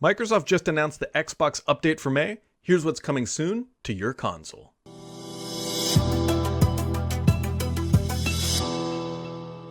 Microsoft just announced the Xbox update for May. Here's what's coming soon to your console.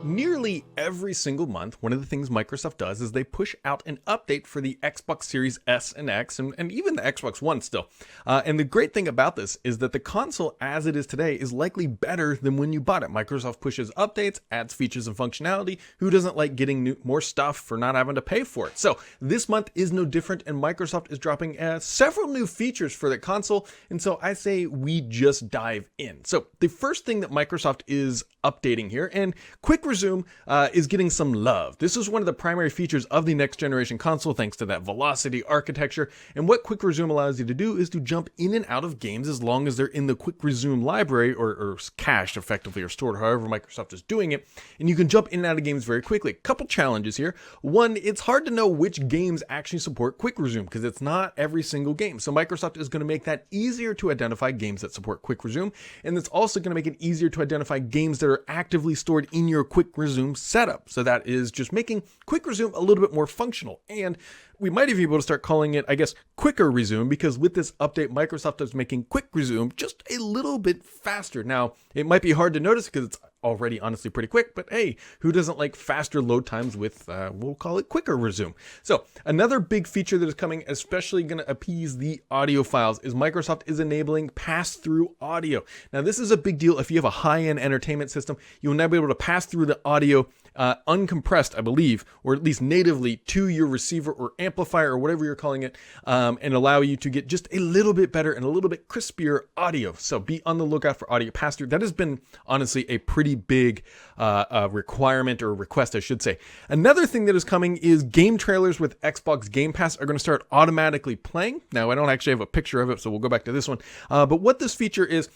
Nearly every single month, one of the things Microsoft does is they push out an update for the Xbox Series S and X, and even the Xbox One still. And the great thing about this is that the console as it is today is likely better than when you bought it. Microsoft pushes updates, adds features and functionality. Who doesn't like getting more stuff for not having to pay for it? So this month is no different, and Microsoft is dropping several new features for the console. And so I say we just dive in. So the first thing that Microsoft is updating here, and Quick Resume is getting some love. This is one of the primary features of the next generation console thanks to that velocity architecture. And what Quick Resume allows you to do is to jump in and out of games as long as they're in the Quick Resume library or cached effectively or stored, however Microsoft is doing it. And you can jump in and out of games very quickly. Couple challenges here. One, it's hard to know which games actually support Quick Resume because it's not every single game. So Microsoft is going to make that easier to identify games that support Quick Resume. And it's also going to make it easier to identify games that are actively stored in your Quick Resume setup. So that is just making Quick Resume a little bit more functional. And we might even be able to start calling it, I guess, Quicker Resume, because with this update, Microsoft is making Quick Resume just a little bit faster. Now, it might be hard to notice because it's already honestly pretty quick, but hey, who doesn't like faster load times with, we'll call it Quicker Resume. So another big feature that is coming, especially going to appease the audio files, is Microsoft is enabling pass-through audio. Now, this is a big deal. If you have a high-end entertainment system, you will now be able to pass through the audio uncompressed, I believe, or at least natively to your receiver or amplifier or whatever you're calling it, and allow you to get just a little bit better and a little bit crispier audio. So be on the lookout for audio pass-through. That has been honestly a pretty big requirement or request, I should say. Another thing that is coming is game trailers with Xbox Game Pass are going to start automatically playing. Now, I don't actually have a picture of it, so we'll go back to this one. But what this feature is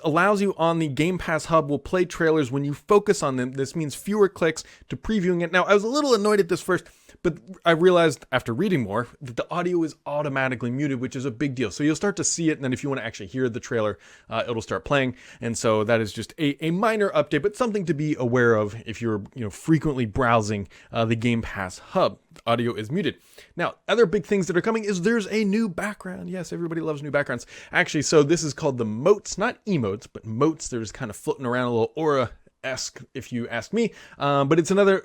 allows you on the Game Pass hub will play trailers when you focus on them. This means fewer clicks to previewing it. Now, I was a little annoyed at this first, but I realized after reading more that the audio is automatically muted, which is a big deal. So you'll start to see it, and then if you want to actually hear the trailer, it'll start playing. And so that is just a minor update, but something to be aware of if you're frequently browsing the Game Pass hub. The audio is muted. Now, other big things that are coming is there's a new background. Yes, everybody loves new backgrounds. Actually, so this is called the motes, not emotes, but motes. There's kind of floating around a little aura-esque, if you ask me, but it's another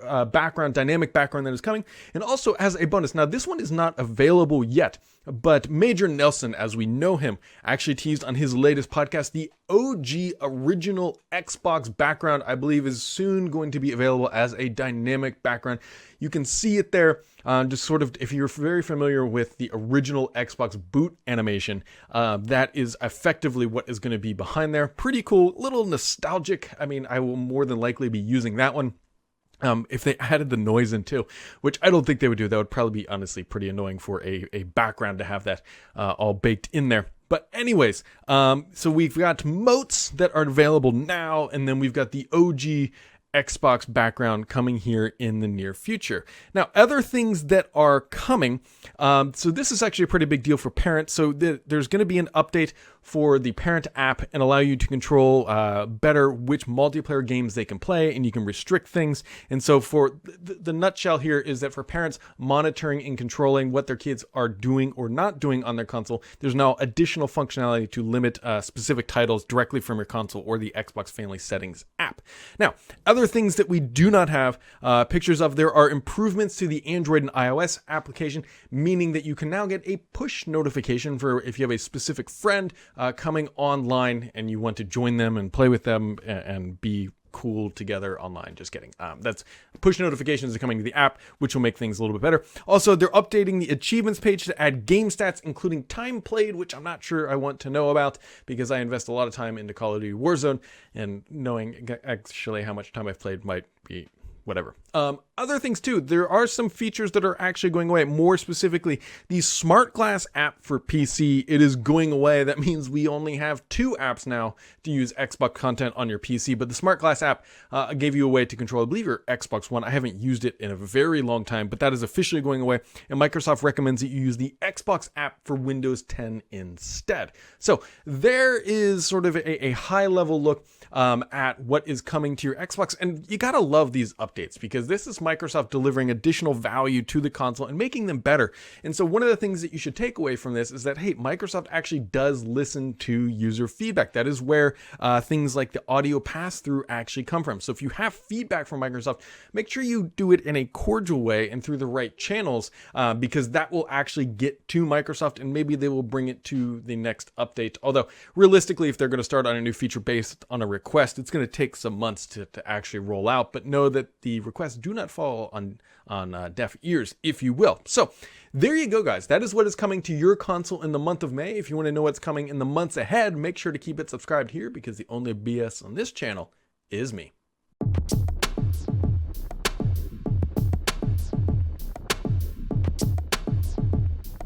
dynamic background that is coming, and also as a bonus. Now, this one is not available yet, but Major Nelson, as we know him, actually teased on his latest podcast, the OG original Xbox background, I believe, is soon going to be available as a dynamic background. You can see it there, just sort of, if you're very familiar with the original Xbox boot animation, that is effectively what is going to be behind there. Pretty cool, little nostalgic. I mean, I will more than likely be using that one. If they added the noise in too, which I don't think they would do. That would probably be honestly pretty annoying for a background to have that all baked in there. But anyways, so we've got motes that are available now, and then we've got the OG Xbox background coming here in the near future. Now, other things that are coming, so this is actually a pretty big deal for parents. So there's going to be an update for the parent app and allow you to control better which multiplayer games they can play, and you can restrict things. And so for the nutshell here is that for parents monitoring and controlling what their kids are doing or not doing on their console, there's now additional functionality to limit specific titles directly from your console or the Xbox Family Settings app. Now, other things that we do not have pictures of, there are improvements to the Android and iOS application, meaning that you can now get a push notification for if you have a specific friend coming online and you want to join them and play with them and be cool together online. Just kidding. That's push notifications are coming to the app, which will make things a little bit better. Also, they're updating the achievements page to add game stats, including time played, which I'm not sure I want to know about because I invest a lot of time into Call of Duty Warzone, and knowing actually how much time I've played might be whatever. Other things too, there are some features that are actually going away. More specifically, the Smart Glass app for PC, it is going away. That means we only have 2 apps now to use Xbox content on your PC, but the Smart Glass app gave you a way to control, I believe, your Xbox One. I haven't used it in a very long time, but that is officially going away, and Microsoft recommends that you use the Xbox app for Windows 10 instead. So there is sort of a high-level look at what is coming to your Xbox, and you gotta love these updates because because this is Microsoft delivering additional value to the console and making them better. And so one of the things that you should take away from this is that, hey, Microsoft actually does listen to user feedback. That is where things like the audio pass-through actually come from. So if you have feedback from Microsoft, make sure you do it in a cordial way and through the right channels, because that will actually get to Microsoft and maybe they will bring it to the next update. Although realistically, if they're going to start on a new feature based on a request, it's going to take some months to actually roll out. But know that the requests do not fall on deaf ears, if you will. So there you go, guys. That is what is coming to your console in the month of May. If you want to know what's coming in the months ahead, make sure to keep it subscribed here, because the only BS on this channel is me.